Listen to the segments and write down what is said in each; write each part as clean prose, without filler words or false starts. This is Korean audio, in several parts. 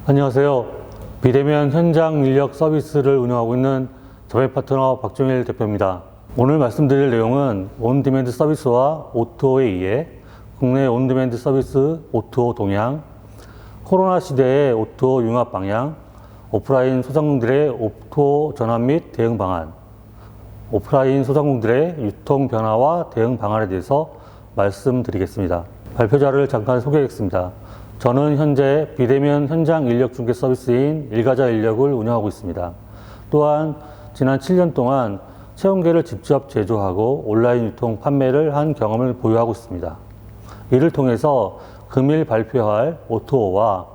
안녕하세요. 비대면 현장 인력 서비스를 운영하고 있는 저의 파트너 박종일 대표입니다. 오늘 말씀드릴 내용은 온디맨드 서비스와 O2O에 의해 국내 온디맨드 서비스 O2O 동향, 코로나 시대의 O2O 융합 방향, 오프라인 소상공인들의 O2O 전환 및 대응 방안, 오프라인 소상공인들의 유통 변화와 대응 방안에 대해서 말씀드리겠습니다. 발표 자료를 잠깐 소개하겠습니다. 저는 현재 비대면 현장 인력 중개 서비스인 일가자 인력을 운영하고 있습니다. 또한 지난 7년 동안 체온계를 직접 제조하고 온라인 유통 판매를 한 경험을 보유하고 있습니다. 이를 통해서 금일 발표할 O2O와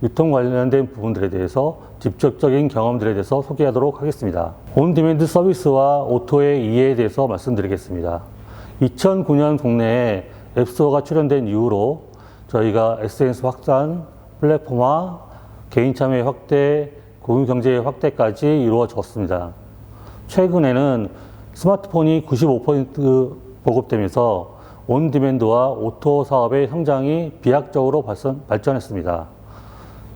유통 관련된 부분들에 대해서 직접적인 경험들에 대해서 소개하도록 하겠습니다. 온디맨드 서비스와 O2O의 이해에 대해서 말씀드리겠습니다. 2009년 국내에 앱스토어가 출현된 이후로 저희가 SNS 확산, 플랫폼화, 개인 참여 확대, 공유 경제 확대까지 이루어졌습니다. 최근에는 스마트폰이 95% 보급되면서 온디맨드와 O2O 사업의 성장이 비약적으로 발전했습니다.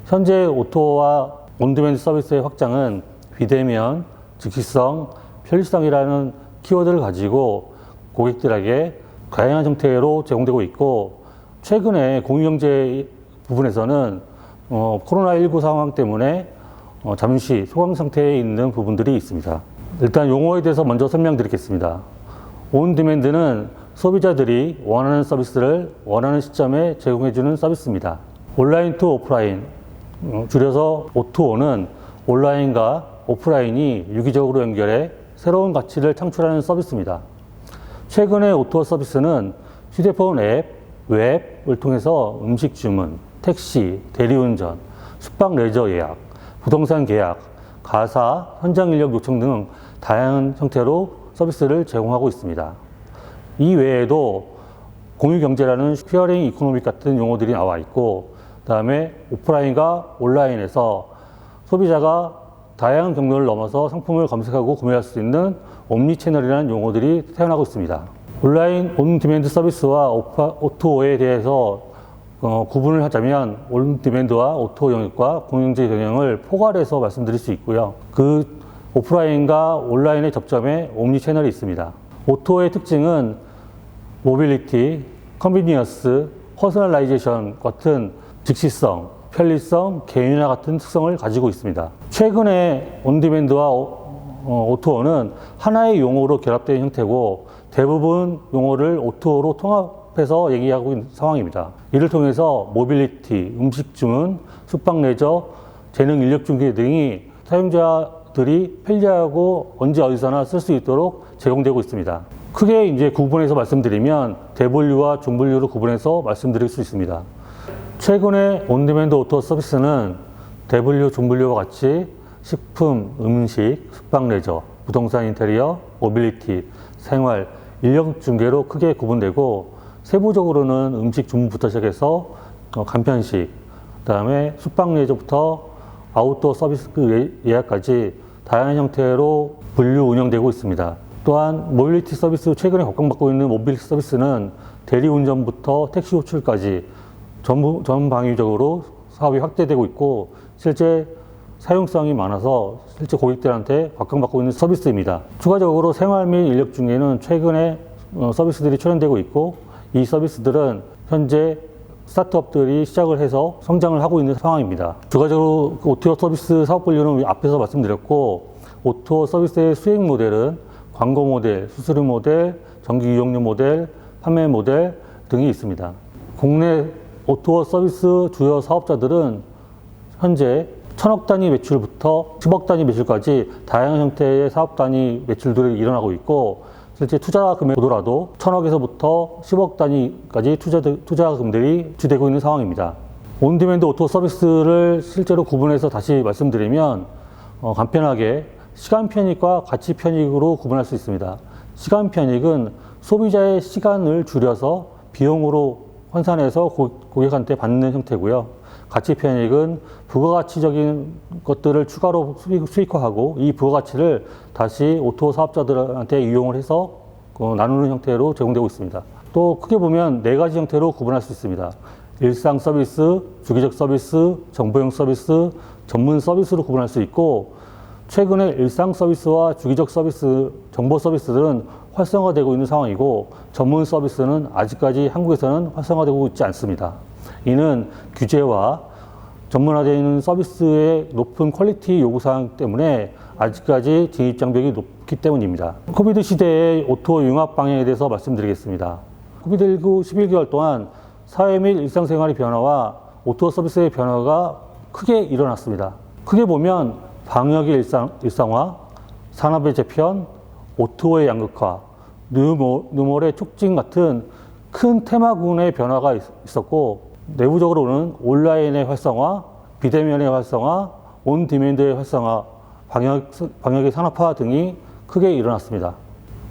현재 O2O와 온디맨드 서비스의 확장은 비대면, 즉시성, 편리성이라는 키워드를 가지고 고객들에게 다양한 형태로 제공되고 있고, 최근에 공유경제 부분에서는 코로나19 상황 때문에 잠시 소강 상태에 있는 부분들이 있습니다. 일단 용어에 대해서 먼저 설명드리겠습니다. 온디맨드는 소비자들이 원하는 서비스를 원하는 시점에 제공해주는 서비스입니다. 온라인 투 오프라인, 줄여서 O2O는 온라인과 오프라인이 유기적으로 연결해 새로운 가치를 창출하는 서비스입니다. 최근에 O2O 서비스는 휴대폰 앱, 웹을 통해서 음식 주문, 택시, 대리운전, 숙박 레저 예약, 부동산 계약, 가사, 현장 인력 요청 등 다양한 형태로 서비스를 제공하고 있습니다. 이 외에도 공유경제라는 쉐어링 이코노믹 같은 용어들이 나와 있고, 그 다음에 오프라인과 온라인에서 소비자가 다양한 경로를 넘어서 상품을 검색하고 구매할 수 있는 옴니채널이라는 용어들이 태어나고 있습니다. 온라인 온디맨드 서비스와 O2O에 대해서 구분을 하자면 온디맨드와 O2O 영역과 공유경제 영역을 포괄해서 말씀드릴 수 있고요. 그 오프라인과 온라인의 접점에 옴니채널이 있습니다. O2O의 특징은 모빌리티, 컨비니언스, 퍼스널라이제이션 같은 즉시성, 편리성, 개인화 같은 특성을 가지고 있습니다. 최근에 온디맨드와 O2O는 하나의 용어로 결합된 형태고, 대부분 용어를 O2O로 통합해서 얘기하고 있는 상황입니다. 이를 통해서 모빌리티, 음식 주문, 숙박 레저, 재능 인력 중개 등이 사용자들이 편리하고 언제 어디서나 쓸 수 있도록 제공되고 있습니다. 크게 이제 구분해서 말씀드리면 대분류와 중분류로 구분해서 말씀드릴 수 있습니다. 최근에 온디맨드 O2O 서비스는 대분류, 중분류와 같이 식품, 음식, 숙박 레저, 부동산 인테리어, 모빌리티, 생활, 인력 중개로 크게 구분되고, 세부적으로는 음식 주문부터 시작해서 간편식, 그 다음에 숙박 레저부터 아웃도어 서비스 예약까지 다양한 형태로 분류 운영되고 있습니다. 또한 모빌리티 서비스, 최근에 각광받고 있는 모빌리티 서비스는 대리운전부터 택시 호출까지 전방위적으로 사업이 확대되고 있고, 실제 사용성이 많아서 실제 고객들한테 각광받고 있는 서비스입니다. 추가적으로 생활 및 인력 중에는 최근에 서비스들이 출현되고 있고, 이 서비스들은 현재 스타트업들이 시작을 해서 성장을 하고 있는 상황입니다. 추가적으로 O2O 서비스 사업 분류는 앞에서 말씀드렸고, O2O 서비스의 수익 모델은 광고 모델, 수수료 모델, 정기 이용료 모델, 판매 모델 등이 있습니다. 국내 O2O 서비스 주요 사업자들은 현재 1000억 단위 매출부터 10억 단위 매출까지 다양한 형태의 사업 단위 매출들이 일어나고 있고, 실제 투자 금액 보더라도 1000억에서부터 10억 단위까지 투자금들이 주되고 있는 상황입니다. 온디맨드 O2O 서비스를 실제로 구분해서 다시 말씀드리면 간편하게 시간 편익과 가치 편익으로 구분할 수 있습니다. 시간 편익은 소비자의 시간을 줄여서 비용으로 환산해서 고객한테 받는 형태고요. 가치 편익은 부가가치적인 것들을 추가로 수익화하고, 이 부가가치를 다시 O2O 사업자들한테 이용을 해서 나누는 형태로 제공되고 있습니다. 또 크게 보면 네 가지 형태로 구분할 수 있습니다. 일상 서비스, 주기적 서비스, 정보용 서비스, 전문 서비스로 구분할 수 있고, 최근에 일상 서비스와 주기적 서비스, 정보 서비스들은 활성화되고 있는 상황이고, 전문 서비스는 아직까지 한국에서는 활성화되고 있지 않습니다. 이는 규제와 전문화되어 있는 서비스의 높은 퀄리티 요구사항 때문에 아직까지 진입장벽이 높기 때문입니다. 코비드 시대의 오토 융합 방향에 대해서 말씀드리겠습니다. 코비드19 11개월 동안 사회 및 일상생활의 변화와 오토 서비스의 변화가 크게 일어났습니다. 크게 보면 방역의 일상화, 산업의 재편, 오토의 양극화, 뉴멀의 촉진 같은 큰 테마군의 변화가 있었고, 내부적으로는 온라인의 활성화, 비대면의 활성화, 온 디맨드의 활성화, 방역의 산업화 등이 크게 일어났습니다.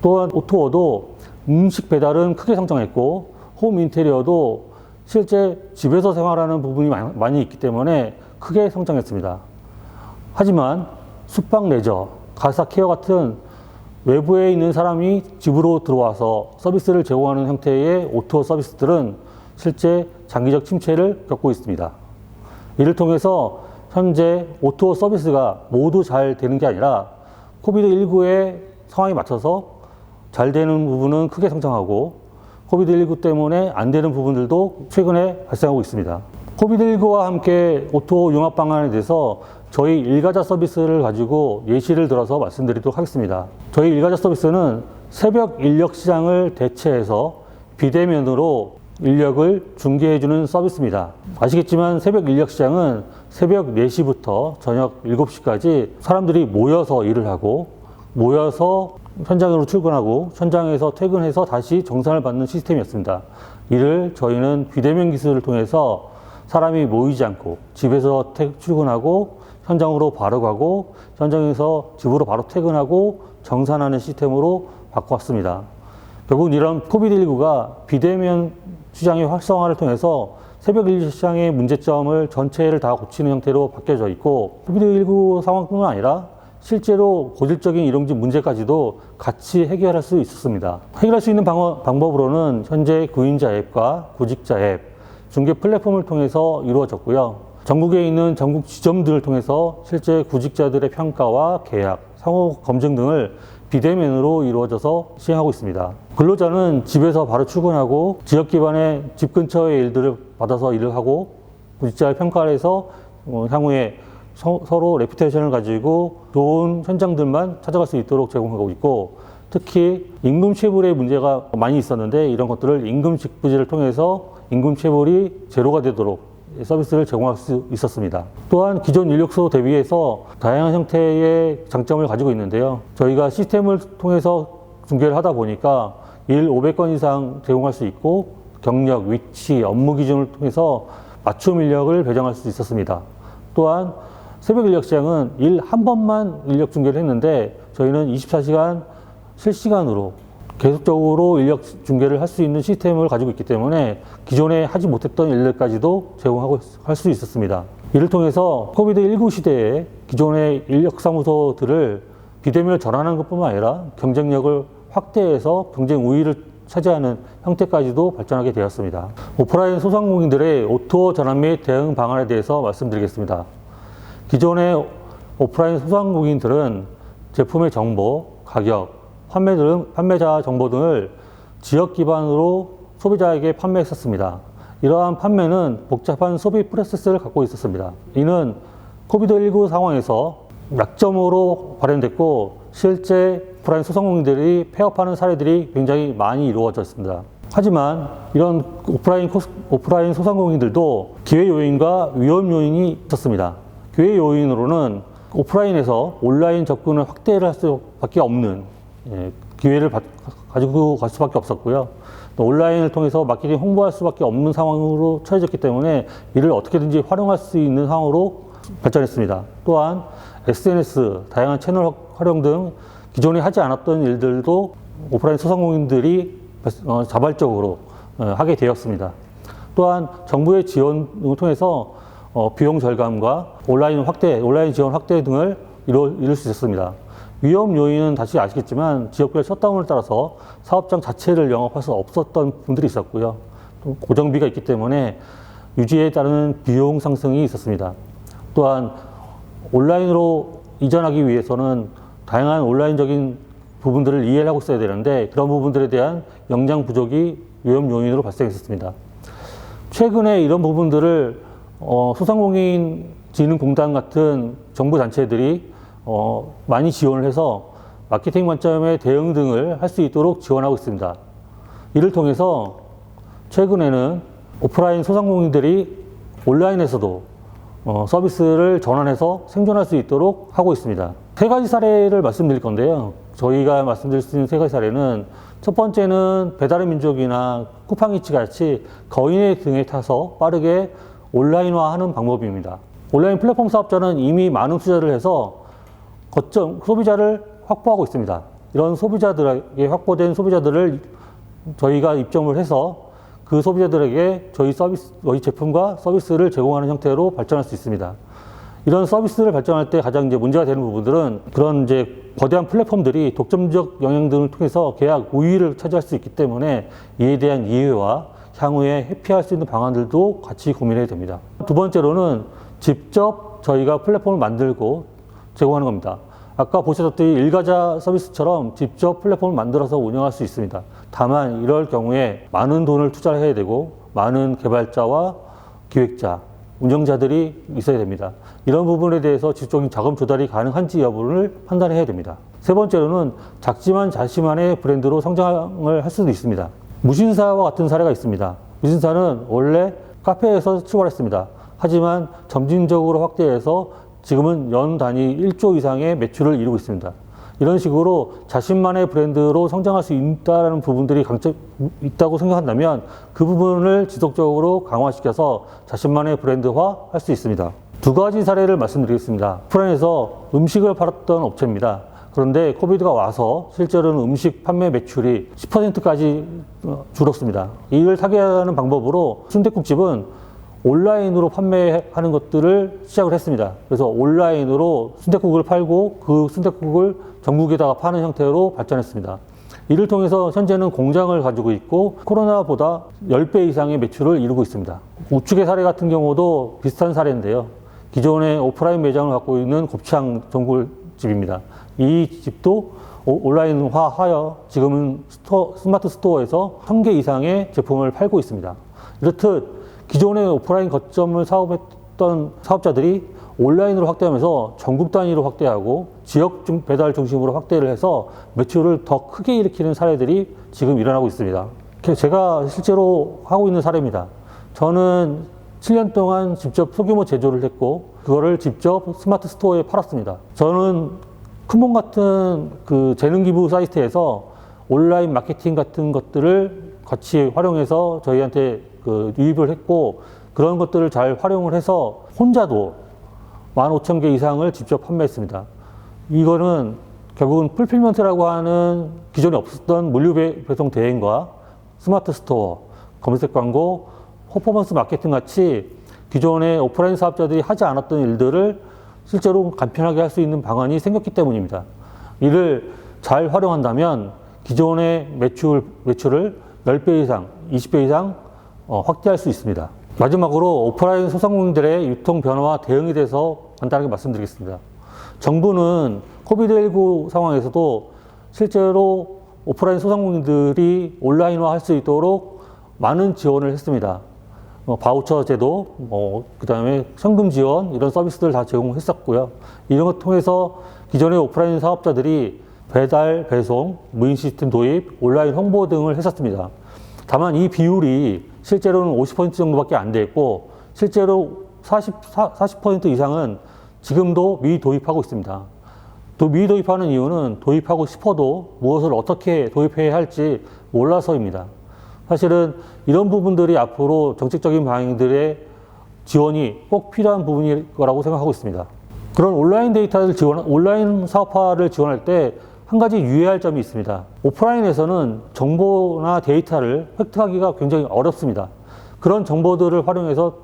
또한 오토어도 음식 배달은 크게 성장했고, 홈 인테리어도 실제 집에서 생활하는 부분이 많이 있기 때문에 크게 성장했습니다. 하지만 숙박 레저, 가사 케어 같은 외부에 있는 사람이 집으로 들어와서 서비스를 제공하는 형태의 오토 서비스들은 실제 장기적 침체를 겪고 있습니다. 이를 통해서 현재 오토 서비스가 모두 잘 되는 게 아니라 코비드19의 상황에 맞춰서 잘 되는 부분은 크게 성장하고, 코비드19 때문에 안 되는 부분들도 최근에 발생하고 있습니다. 코비드19와 함께 오토 융합 방안에 대해서 저희 일가자 서비스를 가지고 예시를 들어서 말씀드리도록 하겠습니다. 저희 일가자 서비스는 새벽 인력 시장을 대체해서 비대면으로 인력을 중개해주는 서비스입니다. 아시겠지만 새벽 인력 시장은 새벽 4시부터 저녁 7시까지 사람들이 모여서 일을 하고, 모여서 현장으로 출근하고, 현장에서 퇴근해서 다시 정산을 받는 시스템이었습니다. 이를 저희는 비대면 기술을 통해서 사람이 모이지 않고 집에서 출근하고 현장으로 바로 가고, 현장에서 집으로 바로 퇴근하고 정산하는 시스템으로 바꿔왔습니다. 결국 이런 코비드19가 비대면 시장의 활성화를 통해서 새벽 인력 시장의 문제점을 전체를 다 고치는 형태로 바뀌어져 있고, 코비드19 상황뿐만 아니라 실제로 고질적인 일용직 문제까지도 같이 해결할 수 있었습니다. 해결할 수 있는 방법으로는 현재 구인자 앱과 구직자 앱, 중개 플랫폼을 통해서 이루어졌고요. 전국에 있는 전국 지점들을 통해서 실제 구직자들의 평가와 계약, 상호 검증 등을 비대면으로 이루어져서 시행하고 있습니다. 근로자는 집에서 바로 출근하고 지역 기반의 집 근처의 일들을 받아서 일을 하고, 구직자를 평가를 해서 향후에 서로 레퓨테이션을 가지고 좋은 현장들만 찾아갈 수 있도록 제공하고 있고, 특히 임금 체불의 문제가 많이 있었는데 이런 것들을 임금 직부제를 통해서 임금 체불이 제로가 되도록 서비스를 제공할 수 있었습니다. 또한 기존 인력수 대비해서 다양한 형태의 장점을 가지고 있는데요. 저희가 시스템을 통해서 중개를 하다 보니까 일 500건 이상 제공할 수 있고, 경력, 위치, 업무 기준을 통해서 맞춤 인력을 배정할 수 있었습니다. 또한 새벽 인력 시장은 일 한 번만 인력 중개를 했는데 저희는 24시간 실시간으로 계속적으로 인력 중개를 할 수 있는 시스템을 가지고 있기 때문에 기존에 하지 못했던 일들까지도 제공하고 할 수 있었습니다. 이를 통해서 코비드19 시대에 기존의 인력사무소들을 비대면으로 전환하는 것뿐만 아니라 경쟁력을 확대해서 경쟁 우위를 차지하는 형태까지도 발전하게 되었습니다. 오프라인 소상공인들의 오토 전환 및 대응 방안에 대해서 말씀드리겠습니다. 기존의 오프라인 소상공인들은 제품의 정보, 가격, 판매자 정보 등을 지역 기반으로 소비자에게 판매했었습니다. 이러한 판매는 복잡한 소비 프로세스를 갖고 있었습니다. 이는 코비드19 상황에서 약점으로 발현됐고, 실제 오프라인 소상공인들이 폐업하는 사례들이 굉장히 많이 이루어졌습니다. 하지만 이런 오프라인 소상공인들도 기회 요인과 위험 요인이 있었습니다. 기회 요인으로는 오프라인에서 온라인 접근을 확대를 할 수밖에 없는 기회를 가지고 갈 수밖에 없었고요. 또 온라인을 통해서 마케팅 홍보할 수밖에 없는 상황으로 처해졌기 때문에 이를 어떻게든지 활용할 수 있는 상황으로 발전했습니다. 또한 SNS, 다양한 채널 활용 등 기존에 하지 않았던 일들도 오프라인 소상공인들이 자발적으로 하게 되었습니다. 또한 정부의 지원을 통해서 비용 절감과 온라인 지원 확대 등을 이룰 수 있었습니다. 위험 요인은 다시 아시겠지만 지역별 셧다운을 따라서 사업장 자체를 영업할 수 없었던 분들이 있었고요. 또 고정비가 있기 때문에 유지에 따르는 비용 상승이 있었습니다. 또한 온라인으로 이전하기 위해서는 다양한 온라인적인 부분들을 이해를 하고 있어야 되는데 그런 부분들에 대한 역량 부족이 위험 요인으로 발생했었습니다. 최근에 이런 부분들을 소상공인진흥공단 같은 정부 단체들이 많이 지원을 해서 마케팅 관점의 대응 등을 할 수 있도록 지원하고 있습니다. 이를 통해서 최근에는 오프라인 소상공인들이 온라인에서도 서비스를 전환해서 생존할 수 있도록 하고 있습니다. 세 가지 사례를 말씀드릴 건데요. 저희가 말씀드릴 수 있는 세 가지 사례는 첫 번째는 배달의 민족이나 쿠팡이츠 같이 거인의 등에 타서 빠르게 온라인화하는 방법입니다. 온라인 플랫폼 사업자는 이미 많은 투자를 해서 거점 소비자를 확보하고 있습니다. 이런 소비자들에게 확보된 소비자들을 저희가 입점을 해서 그 소비자들에게 저희 제품과 서비스를 제공하는 형태로 발전할 수 있습니다. 이런 서비스를 발전할 때 가장 문제가 되는 부분들은 그런 거대한 플랫폼들이 독점적 영향 등을 통해서 계약 우위를 차지할 수 있기 때문에 이에 대한 이해와 향후에 회피할 수 있는 방안들도 같이 고민해야 됩니다. 두 번째로는 직접 저희가 플랫폼을 만들고 제공하는 겁니다. 아까 보셨듯이 일가자 서비스처럼 직접 플랫폼을 만들어서 운영할 수 있습니다. 다만 이럴 경우에 많은 돈을 투자를 해야 되고 많은 개발자와 기획자, 운영자들이 있어야 됩니다. 이런 부분에 대해서 지속적인 자금 조달이 가능한지 여부를 판단해야 됩니다. 세 번째로는 작지만 자신만의 브랜드로 성장을 할 수도 있습니다. 무신사와 같은 사례가 있습니다. 무신사는 원래 카페에서 출발했습니다. 하지만 점진적으로 확대해서 지금은 연 단위 1조 이상의 매출을 이루고 있습니다. 이런 식으로 자신만의 브랜드로 성장할 수 있다는 부분들이 있다고 생각한다면 그 부분을 지속적으로 강화시켜서 자신만의 브랜드화 할 수 있습니다. 두 가지 사례를 말씀드리겠습니다. 오프라인에서 음식을 팔았던 업체입니다. 그런데 코비드가 와서 실제로는 음식 판매 매출이 10%까지 줄었습니다. 이를 타개하는 방법으로 순댓국집은 온라인으로 판매하는 것들을 시작을 했습니다. 그래서 온라인으로 순댓국을 팔고 그 순댓국을 전국에다가 파는 형태로 발전했습니다. 이를 통해서 현재는 공장을 가지고 있고 코로나보다 10배 이상의 매출을 이루고 있습니다. 우측의 사례 같은 경우도 비슷한 사례인데요. 기존에 오프라인 매장을 갖고 있는 곱창 전골집입니다. 이 집도 온라인화하여 지금은 스마트 스토어에서 1000개 이상의 제품을 팔고 있습니다. 이렇듯 기존의 오프라인 거점을 사업했던 사업자들이 온라인으로 확대하면서 전국 단위로 확대하고 지역 배달 중심으로 확대를 해서 매출을 더 크게 일으키는 사례들이 지금 일어나고 있습니다. 제가 실제로 하고 있는 사례입니다. 저는 7년 동안 직접 소규모 제조를 했고 그거를 직접 스마트 스토어에 팔았습니다. 저는 큰몸 같은 그 재능 기부 사이트에서 온라인 마케팅 같은 것들을 같이 활용해서 저희한테 유입을 했고 그런 것들을 잘 활용을 해서 혼자도 15,000개 이상을 직접 판매했습니다. 이거는 결국은 풀필먼트라고 하는 기존에 없었던 물류 배송 대행과 스마트 스토어, 검색 광고, 퍼포먼스 마케팅 같이 기존의 오프라인 사업자들이 하지 않았던 일들을 실제로 간편하게 할 수 있는 방안이 생겼기 때문입니다. 이를 잘 활용한다면 기존의 매출을 10배 이상, 20배 이상 확대할 수 있습니다. 마지막으로 오프라인 소상공인들의 유통 변화와 대응에 대해서 간단하게 말씀드리겠습니다. 정부는 코비드19 상황에서도 실제로 오프라인 소상공인들이 온라인화 할 수 있도록 많은 지원을 했습니다. 바우처 제도, 그 다음에 현금 지원, 이런 서비스들 다 제공했었고요. 이런 것 통해서 기존의 오프라인 사업자들이 배달, 배송, 무인 시스템 도입, 온라인 홍보 등을 했었습니다. 다만 이 비율이 실제로는 50% 정도밖에 안 돼 있고 실제로 40% 이상은 지금도 미도입하고 있습니다. 또 미도입하는 이유는 도입하고 싶어도 무엇을 어떻게 도입해야 할지 몰라서입니다. 사실은 이런 부분들이 앞으로 정책적인 방향들의 지원이 꼭 필요한 부분일 거라고 생각하고 있습니다. 그런 온라인 사업화를 지원할 때 한 가지 유의할 점이 있습니다. 오프라인에서는 정보나 데이터를 획득하기가 굉장히 어렵습니다. 그런 정보들을 활용해서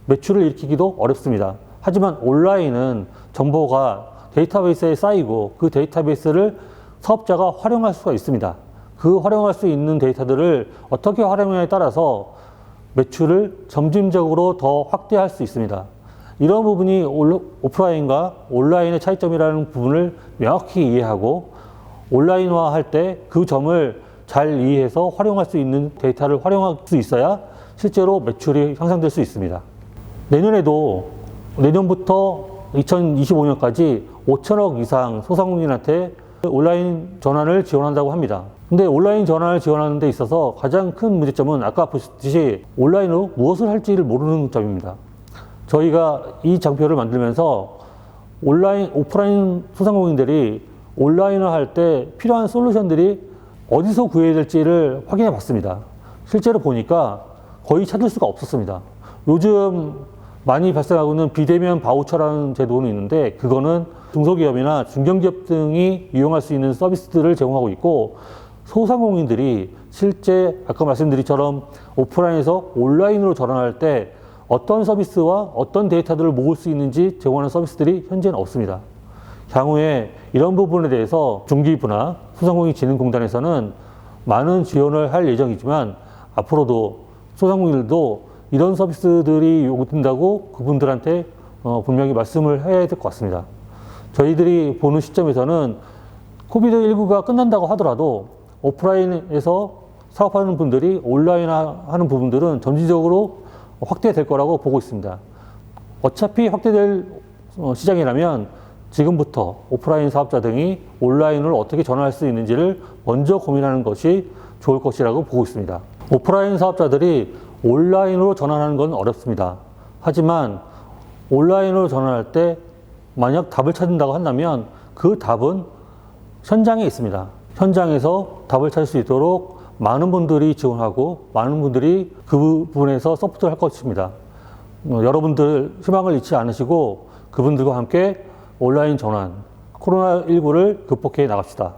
매출을 일으키기도 어렵습니다. 하지만 온라인은 정보가 데이터베이스에 쌓이고 그 데이터베이스를 사업자가 활용할 수가 있습니다. 그 활용할 수 있는 데이터들을 어떻게 활용하냐에 따라서 매출을 점진적으로 더 확대할 수 있습니다. 이런 부분이 오프라인과 온라인의 차이점이라는 부분을 명확히 이해하고 온라인화할 때 그 점을 잘 이해해서 활용할 수 있는 데이터를 활용할 수 있어야 실제로 매출이 향상될 수 있습니다. 내년부터 2025년까지 5천억 이상 소상공인한테 온라인 전환을 지원한다고 합니다. 근데 온라인 전환을 지원하는 데 있어서 가장 큰 문제점은 아까 보셨듯이 온라인으로 무엇을 할지를 모르는 점입니다. 저희가 이 장표를 만들면서 오프라인 소상공인들이 온라인화 할 때 필요한 솔루션들이 어디서 구해야 될지를 확인해 봤습니다. 실제로 보니까 거의 찾을 수가 없었습니다. 요즘 많이 발생하고 있는 비대면 바우처라는 제도는 있는데 그거는 중소기업이나 중견기업 등이 이용할 수 있는 서비스들을 제공하고 있고 소상공인들이 실제 아까 말씀드린처럼 오프라인에서 온라인으로 전환할 때 어떤 서비스와 어떤 데이터들을 모을 수 있는지 제공하는 서비스들이 현재는 없습니다. 향후에 이런 부분에 대해서 중기부나 소상공인진흥공단에서는 많은 지원을 할 예정이지만 앞으로도 소상공인들도 이런 서비스들이 요구된다고 그분들한테 분명히 말씀을 해야 될 것 같습니다. 저희들이 보는 시점에서는 코비드19가 끝난다고 하더라도 오프라인에서 사업하는 분들이 온라인화하는 부분들은 점진적으로 확대될 거라고 보고 있습니다. 어차피 확대될 시장이라면 지금부터 오프라인 사업자 등이 온라인으로 어떻게 전환할 수 있는지를 먼저 고민하는 것이 좋을 것이라고 보고 있습니다. 오프라인 사업자들이 온라인으로 전환하는 건 어렵습니다. 하지만 온라인으로 전환할 때 만약 답을 찾는다고 한다면 그 답은 현장에 있습니다. 현장에서 답을 찾을 수 있도록 많은 분들이 지원하고 많은 분들이 그 부분에서 서포트를 할 것입니다. 여러분들 희망을 잃지 않으시고 그분들과 함께 온라인 전환, 코로나19를 극복해 나갑시다.